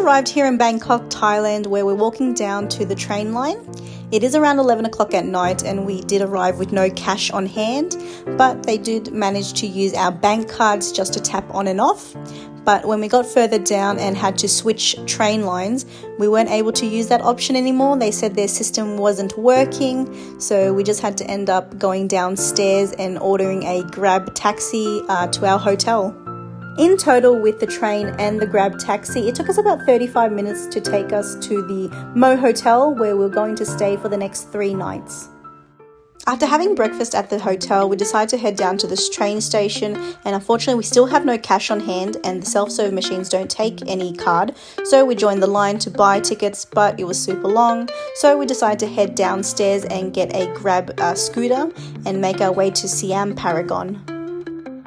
arrived here in Bangkok, Thailand, where we're walking down to the train line. It is around 11 o'clock at night and we did arrive with no cash on hand, but they did manage to use our bank cards just to tap on and off. But when we got further down and had to switch train lines, we weren't able to use that option anymore. They said their system wasn't working, so we just had to end up going downstairs and ordering a Grab taxi to our hotel. In total, with the train and the Grab taxi, it took us about 35 minutes to take us to the Mo Hotel, where we're going to stay for the next 3 nights. After having breakfast at the hotel, we decided to head down to this train station, and unfortunately we still have no cash on hand and the self-serve machines don't take any card, so we joined the line to buy tickets, but it was super long, so we decided to head downstairs and get a Grab scooter and make our way to Siam Paragon.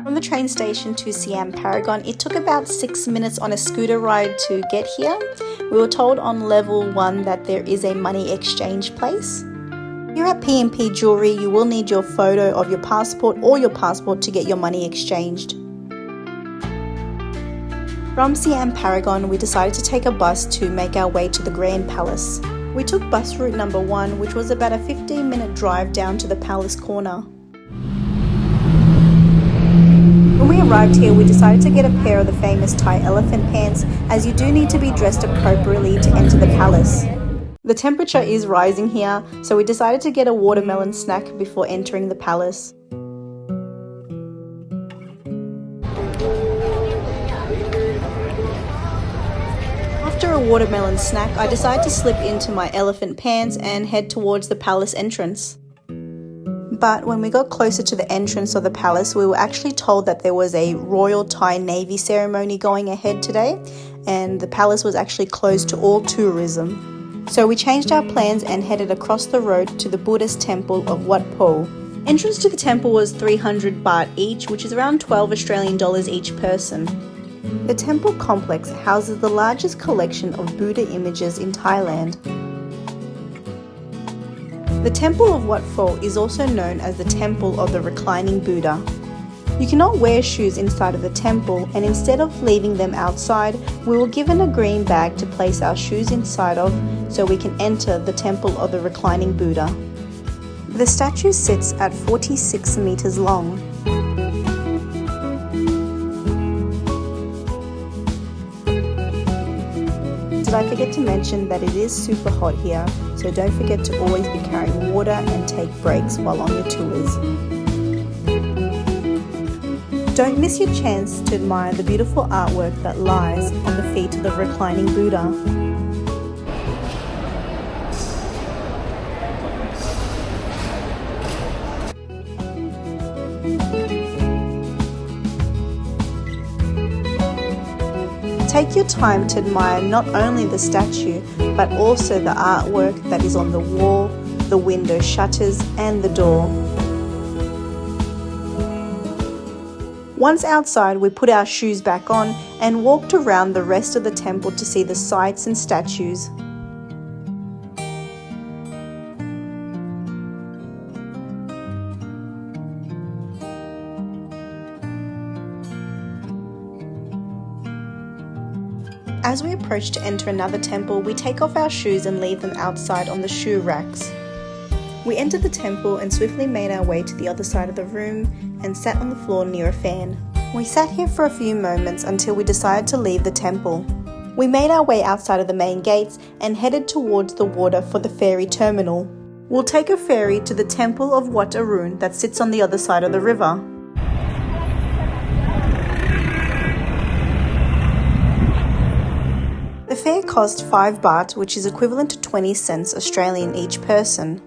From the train station to Siam Paragon, it took about 6 minutes on a scooter ride to get here. We were told on level 1 that there is a money exchange place. Here at P&P Jewelry, you will need your photo of your passport or your passport to get your money exchanged. From Siam Paragon, we decided to take a bus to make our way to the Grand Palace. We took bus route number 1, which was about a 15-minute drive down to the Palace Corner. When we arrived here, we decided to get a pair of the famous Thai elephant pants, as you do need to be dressed appropriately to enter the palace. The temperature is rising here, so we decided to get a watermelon snack before entering the palace. After a watermelon snack, I decided to slip into my elephant pants and head towards the palace entrance. But when we got closer to the entrance of the palace, we were actually told that there was a Royal Thai Navy ceremony going ahead today, and the palace was actually closed to all tourism. So we changed our plans and headed across the road to the Buddhist temple of Wat Pho. Entrance to the temple was 300 baht each, which is around 12 Australian dollars each person. The temple complex houses the largest collection of Buddha images in Thailand. The Temple of Wat Pho is also known as the Temple of the Reclining Buddha. You cannot wear shoes inside of the temple, and instead of leaving them outside, we were given a green bag to place our shoes inside of so we can enter the Temple of the Reclining Buddha. The statue sits at 46 meters long. Did I forget to mention that it is super hot here, so don't forget to always be carrying water and take breaks while on your tours. Don't miss your chance to admire the beautiful artwork that lies on the feet of the reclining Buddha. Take your time to admire not only the statue, but also the artwork that is on the wall, the window shutters, and the door. Once outside, we put our shoes back on and walked around the rest of the temple to see the sights and statues. As we approach to enter another temple, we take off our shoes and leave them outside on the shoe racks. We entered the temple and swiftly made our way to the other side of the room and sat on the floor near a fan. We sat here for a few moments until we decided to leave the temple. We made our way outside of the main gates and headed towards the water for the ferry terminal. We'll take a ferry to the temple of Wat Arun that sits on the other side of the river. The fare cost 5 baht, which is equivalent to 20 cents Australian each person.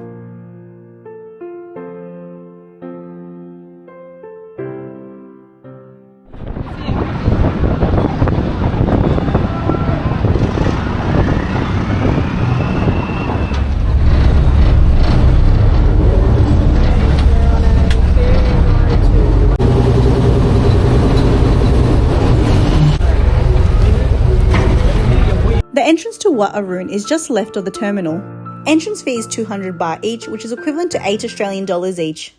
The entrance to Wat Arun is just left of the terminal. Entrance fee is 200 baht each, which is equivalent to 8 Australian dollars each.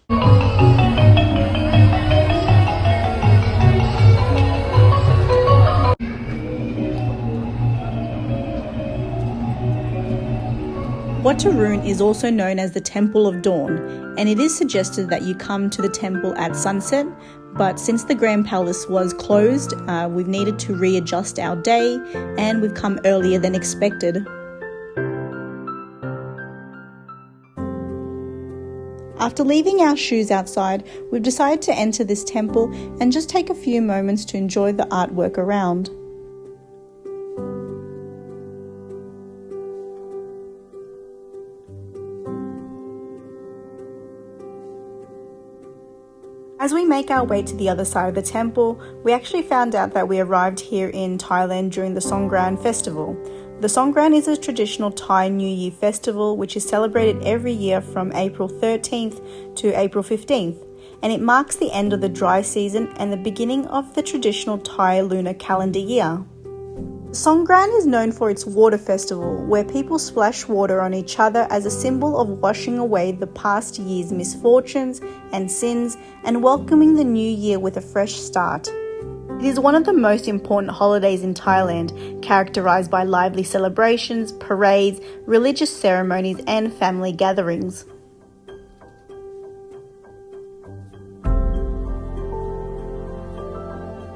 Wat Arun is also known as the Temple of Dawn, and it is suggested that you come to the temple at sunset, but since the Grand Palace was closed, we've needed to readjust our day and we've come earlier than expected. After leaving our shoes outside, we've decided to enter this temple and just take a few moments to enjoy the artwork around. As we make our way to the other side of the temple, we actually found out that we arrived here in Thailand during the Songkran festival. The Songkran is a traditional Thai New Year festival which is celebrated every year from April 13th to April 15th, and it marks the end of the dry season and the beginning of the traditional Thai lunar calendar year. Songkran is known for its water festival, where people splash water on each other as a symbol of washing away the past year's misfortunes and sins and welcoming the new year with a fresh start. It is one of the most important holidays in Thailand, characterized by lively celebrations, parades, religious ceremonies, and family gatherings.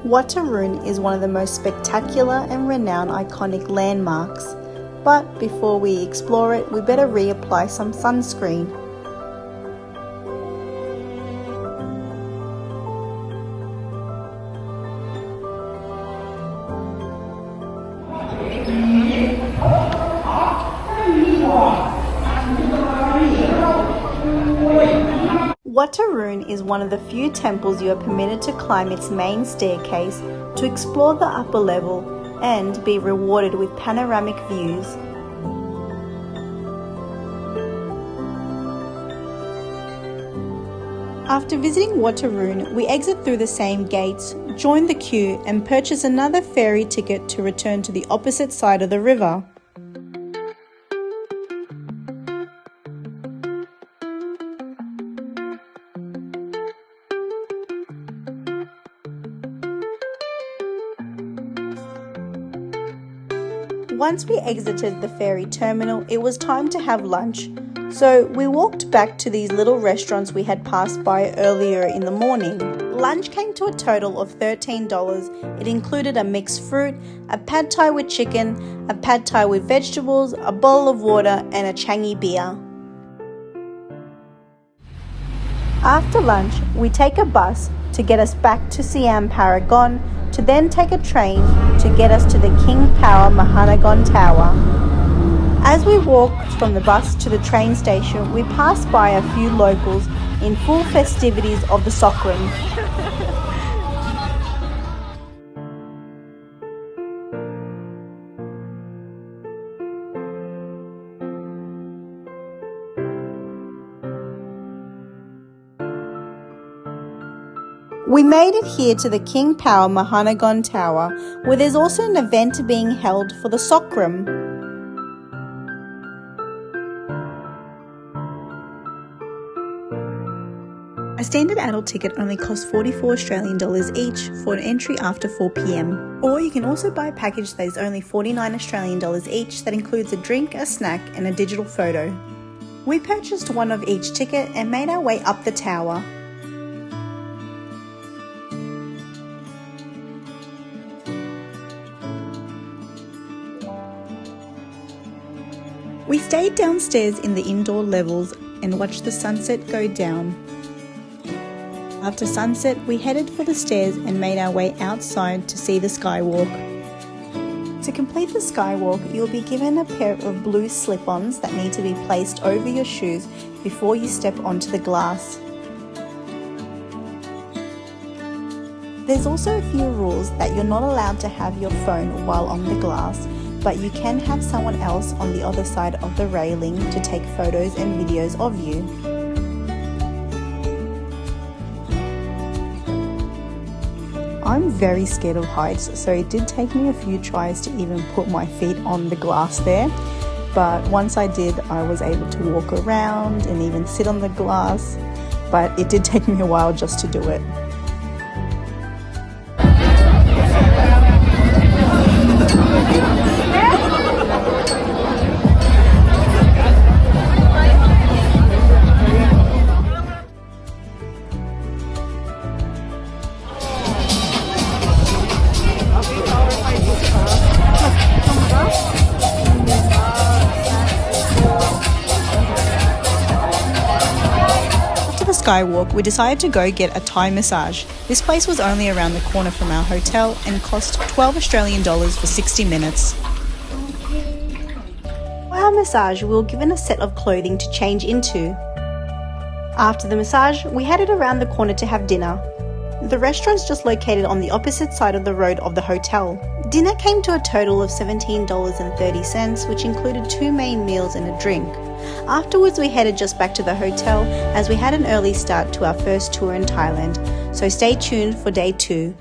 Wat Arun is one of the most spectacular and renowned iconic landmarks, but before we explore it, we better reapply some sunscreen. Wat Arun is one of the few temples you are permitted to climb its main staircase to explore the upper level and be rewarded with panoramic views. After visiting Wat Arun, we exit through the same gates, join the queue and purchase another ferry ticket to return to the opposite side of the river. Once we exited the ferry terminal, it was time to have lunch. So we walked back to these little restaurants we had passed by earlier in the morning. Lunch came to a total of $13. It included a mixed fruit, a pad thai with chicken, a pad thai with vegetables, a bowl of water and a Changi beer. After lunch, we take a bus to get us back to Siam Paragon, to then take a train to get us to the Power Mahanakhon Tower. As we walked from the bus to the train station, we passed by a few locals in full festivities of the Songkran. We made it here to the Power Mahanakhon Tower, where there's also an event being held for the Songkran. A standard adult ticket only costs 44 Australian dollars each for an entry after 4 p.m. Or you can also buy a package that is only 49 Australian dollars each that includes a drink, a snack and a digital photo. We purchased one of each ticket and made our way up the tower. We stayed downstairs in the indoor levels and watched the sunset go down. After sunset, we headed for the stairs and made our way outside to see the skywalk. To complete the skywalk, you'll be given a pair of blue slip-ons that need to be placed over your shoes before you step onto the glass. There's also a few rules that you're not allowed to have your phone while on the glass, but you can have someone else on the other side of the railing to take photos and videos of you. I'm very scared of heights, so it did take me a few tries to even put my feet on the glass there, but once I did, I was able to walk around and even sit on the glass, but it did take me a while just to do it. skywalk, we decided to go get a Thai massage. This place was only around the corner from our hotel and cost $12 Australian for 60 minutes. For our massage, we were given a set of clothing to change into. After the massage, we headed around the corner to have dinner. The restaurant's just located on the opposite side of the road of the hotel. Dinner came to a total of $17.30, which included 2 main meals and a drink. Afterwards, we headed just back to the hotel as we had an early start to our first tour in Thailand. So stay tuned for day 2.